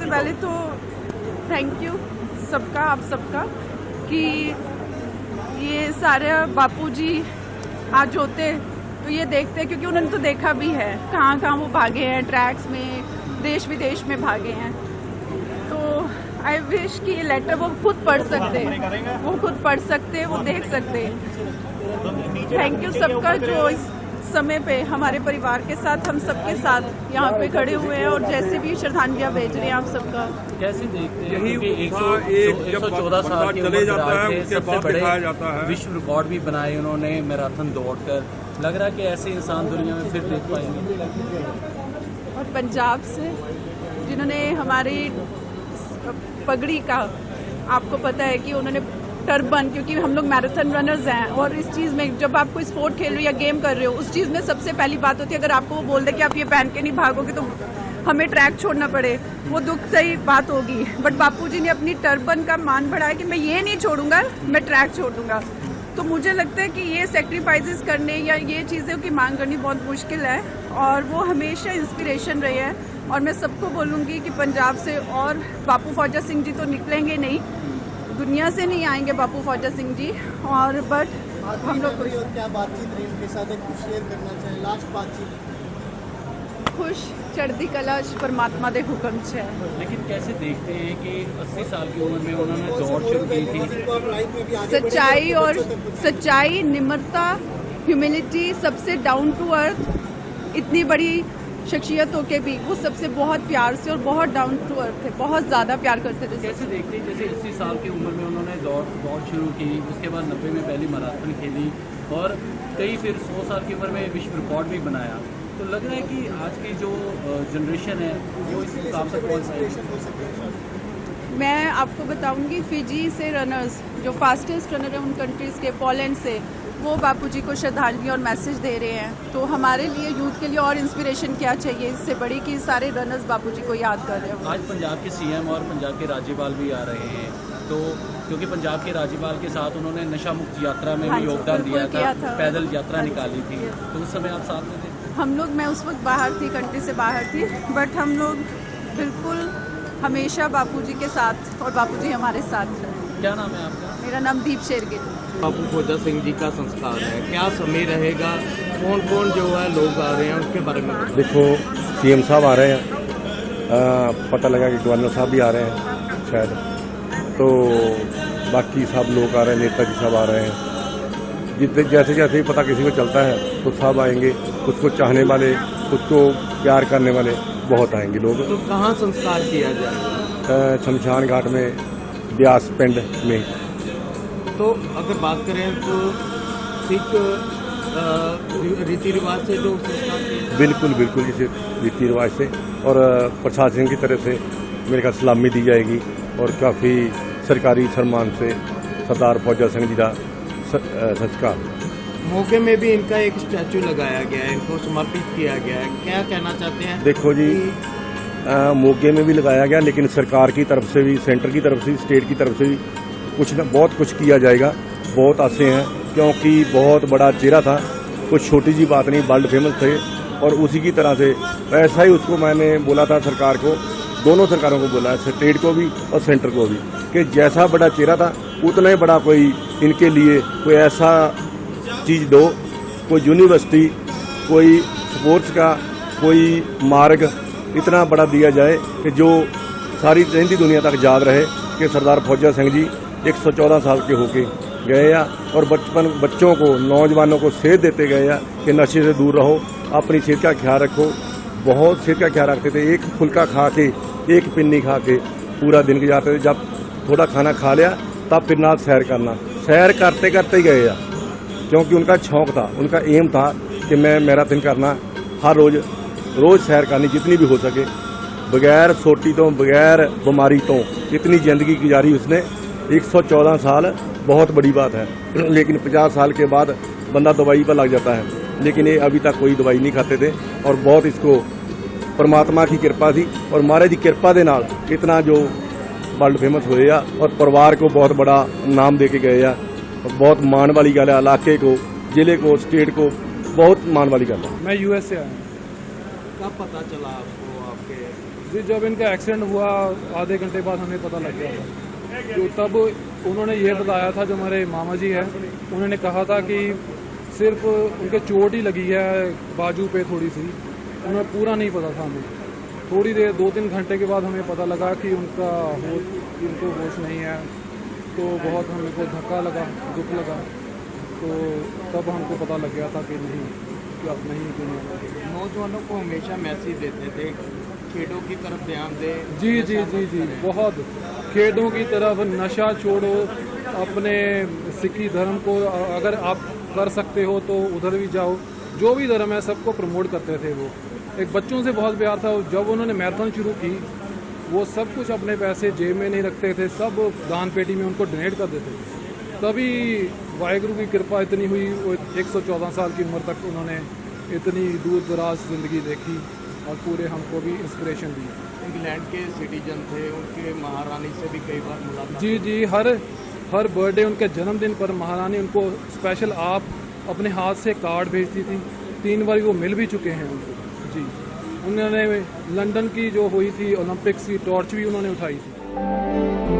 सबसे पहले तो थैंक यू सबका, आप सबका, कि ये सारे बापूजी आज होते तो ये देखते, क्योंकि उन्होंने तो देखा भी है कहाँ कहाँ वो भागे हैं, ट्रैक्स में, देश विदेश में भागे हैं। तो आई विश कि ये लेटर वो खुद पढ़ सकते, वो खुद पढ़ सकते, वो देख सकते। थैंक यू सबका जो इस समय पे हमारे परिवार के साथ, हम सबके साथ यहाँ पे खड़े हुए हैं और जैसे भी श्रद्धांजलियाँ भेज रहे हैं आप सबका। कैसे देखते हैं कि 114 साल के चले जाता है, उसके बाद दिखाया जाता है, विश्व रिकॉर्ड भी बनाए उन्होंने मैराथन दौड़कर। लग रहा है कि ऐसे इंसान दुनिया में फिर देख पाएंगे। और पंजाब से जिन्होंने हमारी पगड़ी का, आपको पता है कि उन्होंने टर्बन, क्योंकि हम लोग मैराथन रनर्स हैं और इस चीज़ में जब आप कोई स्पोर्ट खेल रहे हो या गेम कर रहे हो, उस चीज़ में सबसे पहली बात होती है अगर आपको वो बोल दे कि आप ये पहन के नहीं भागोगे तो हमें ट्रैक छोड़ना पड़े, वो दुख सही बात होगी। बट बापूजी ने अपनी टर्बन का मान बढ़ाया कि मैं ये नहीं छोड़ूंगा, मैं ट्रैक छोड़ दूंगा। तो मुझे लगता है कि ये सेक्रीफाइसेस करने या ये चीज़ों की मांग करनी बहुत मुश्किल है और वो हमेशा इंस्पिरेशन रहे हैं। और मैं सबको बोलूँगी कि पंजाब से और बापू फौजा सिंह जी तो निकलेंगे नहीं, दुनिया से नहीं आएंगे बापू फौजा सिंह जी। और बट हम लोग क्या बातचीत रही उनके साथ, एक कुछ शेयर करना चाहिए लास्ट बातचीत? खुश चढ़ती कला परमात्मा दे हुक्म छे। लेकिन कैसे देखते हैं कि 80 साल की उम्र में उन्होंने दौड़ शुरू की थी? सच्चाई और सच्चाई, निम्रता, ह्यूमिलिटी, सबसे डाउन टू अर्थ, इतनी बड़ी शख्सियत होके भी वो सबसे बहुत प्यार से और बहुत डाउन टू अर्थ थे, बहुत ज़्यादा प्यार करते थे। कैसे देखते हैं जैसे 80 साल की उम्र में उन्होंने दौड़ शुरू की, उसके बाद 90 में पहली मैराथन खेली और कई फिर 100 साल की उम्र में विश्व रिकॉर्ड भी बनाया। तो लग रहा है कि आज की जो जनरेशन है वो इस मुकाम तक पहुँच पाएगी। मैं आपको बताऊंगी, फिजी से रनर्स जो फास्टेस्ट रनर हैं उन कंट्रीज़ के, पोलैंड से, वो बापूजी को श्रद्धांजलि और मैसेज दे रहे हैं। तो हमारे लिए, यूथ के लिए और इंस्पिरेशन क्या चाहिए इससे बड़ी कि सारे रनर्स बापूजी को याद कर रहे हैं। आज पंजाब के सीएम और पंजाब के राज्यपाल भी आ रहे हैं, तो क्योंकि पंजाब के राज्यपाल के साथ उन्होंने नशा मुक्त यात्रा में भी योगदान दिया था, पैदल यात्रा निकाली थी, तो उस समय आप साथ में थे? हम लोग, मैं उस वक्त बाहर थी, कंट्री से बाहर थी, बट हम लोग बिल्कुल हमेशा बापूजी के साथ और बापूजी हमारे साथ रहे। क्या नाम है आपका? मेरा नाम दीप शेरगिल। बापू फौजा सिंह जी का संस्कार है, क्या समय रहेगा, कौन कौन जो है लोग आ रहे हैं उसके बारे में? देखो, सीएम साहब आ रहे हैं, पता लगा कि गवर्नर साहब भी आ रहे हैं शायद, तो बाकी सब लोग आ रहे हैं, नेताजी साहब आ रहे हैं। जितने जैसे जैसे ही पता किसी को चलता है तो सब आएंगे, उसको चाहने वाले, उसको प्यार करने वाले बहुत आएंगे लोग। तो कहाँ संस्कार किया जाएगा? शमशान घाट में, ब्यास पिंड में। तो अगर बात करें तो सिख रीति रिवाज से जो संस्कार किया? बिल्कुल बिल्कुल, इसी रीति रिवाज से और प्रशासन की तरफ से मेरे ख्याल सलामी दी जाएगी और काफ़ी सरकारी सम्मान से सरदार फौजा सिंह जी का संस्कार। मौके में भी इनका एक स्टैचू लगाया गया है, इनको समर्पित किया गया है, क्या कहना चाहते हैं? देखो जी, मौके में भी लगाया गया, लेकिन सरकार की तरफ से भी, सेंटर की तरफ से, स्टेट की तरफ से भी कुछ न बहुत कुछ किया जाएगा। बहुत आसे हैं, क्योंकि बहुत बड़ा चेहरा था, कुछ छोटी जी बात नहीं, वर्ल्ड फेमस थे और उसी की तरह से ऐसा ही उसको मैंने बोला था सरकार को, दोनों सरकारों को बोला है, स्टेट को भी और सेंटर को भी, कि जैसा बड़ा चेहरा था उतना ही बड़ा कोई इनके लिए कोई ऐसा चीज़ दो, कोई यूनिवर्सिटी, कोई स्पोर्ट्स का कोई मार्ग इतना बड़ा दिया जाए कि जो सारी रहती दुनिया तक याद रहे कि सरदार फौजा सिंह जी 114 साल के होके गए या और बच्चों को, नौजवानों को सेध देते गए या कि नशे से दूर रहो, अपनी सेहत का ख्याल रखो। बहुत सेहत का ख्याल रखते थे, एक फुल्का खा के, एक पिन्नी खा के पूरा दिन गुजारते थे। जब थोड़ा खाना खा लिया तब फिर ना सैर करना, सैर करते करते ही गए या, क्योंकि उनका शौक था, उनका एम था कि मैं मैराथन करना, हर रोज़ सैर करनी जितनी भी हो सके, बगैर सोटी तो, बगैर बीमारी तो, इतनी ज़िंदगी गुजारी उसने। 114 साल बहुत बड़ी बात है, लेकिन 50 साल के बाद बंदा दवाई पर लग जाता है, लेकिन ये अभी तक कोई दवाई नहीं खाते थे और बहुत इसको परमात्मा की कृपा थी और महाराज की कृपा के नाल इतना जो वर्ल्ड फेमस होए आ और परिवार को बहुत बड़ा नाम दे के गए आ। बहुत मान वाली गल है, इलाके को, जिले को, स्टेट को बहुत मान वाली गल है। मैं यूएस से आया। कब पता चला आपको आपके जी जब इनका एक्सीडेंट हुआ आधे घंटे बाद हमें पता लग गया था। तो तब उन्होंने ये बताया था, जो हमारे मामा जी हैं, उन्होंने कहा था कि सिर्फ उनके चोट ही लगी है बाजू पे थोड़ी सी, उन्हें पूरा नहीं पता था हमें। थोड़ी देर 2-3 घंटे के बाद हमें पता लगा कि इनको होश नहीं है। तो बहुत हमको धक्का लगा, दुख लगा। तो तब हमको पता लग गया था कि नहीं, कि अब नहीं दुनिया में। नौजवानों को हमेशा मैसेज देते थे खेलों की तरफ ध्यान दें। जी जी जी जी बहुत, खेलों की तरफ, नशा छोड़ो, अपने सिखी धर्म को अगर आप कर सकते हो तो उधर भी जाओ। जो भी धर्म है सबको प्रमोट करते थे वो। एक बच्चों से बहुत प्यार था। जब उन्होंने मैराथन शुरू की, वो सब कुछ अपने पैसे जेब में नहीं रखते थे, सब दान पेटी में उनको डोनेट कर देते थे। तभी वाहिगुरु की कृपा इतनी हुई, वो 114 साल की उम्र तक उन्होंने इतनी दूर दराज ज़िंदगी देखी और पूरे हमको भी इंस्पिरेशन दी। इंग्लैंड के सिटीजन थे, उनके महारानी से भी कई बार मुलाकात। जी जी, हर बर्थडे, उनके जन्मदिन पर महारानी उनको स्पेशल आप अपने हाथ से कार्ड भेजती थी। 3 बार वो मिल भी चुके हैं उनको। जी, उन्होंने लंदन की जो हुई थी ओलंपिक्स की टॉर्च भी उन्होंने उठाई थी।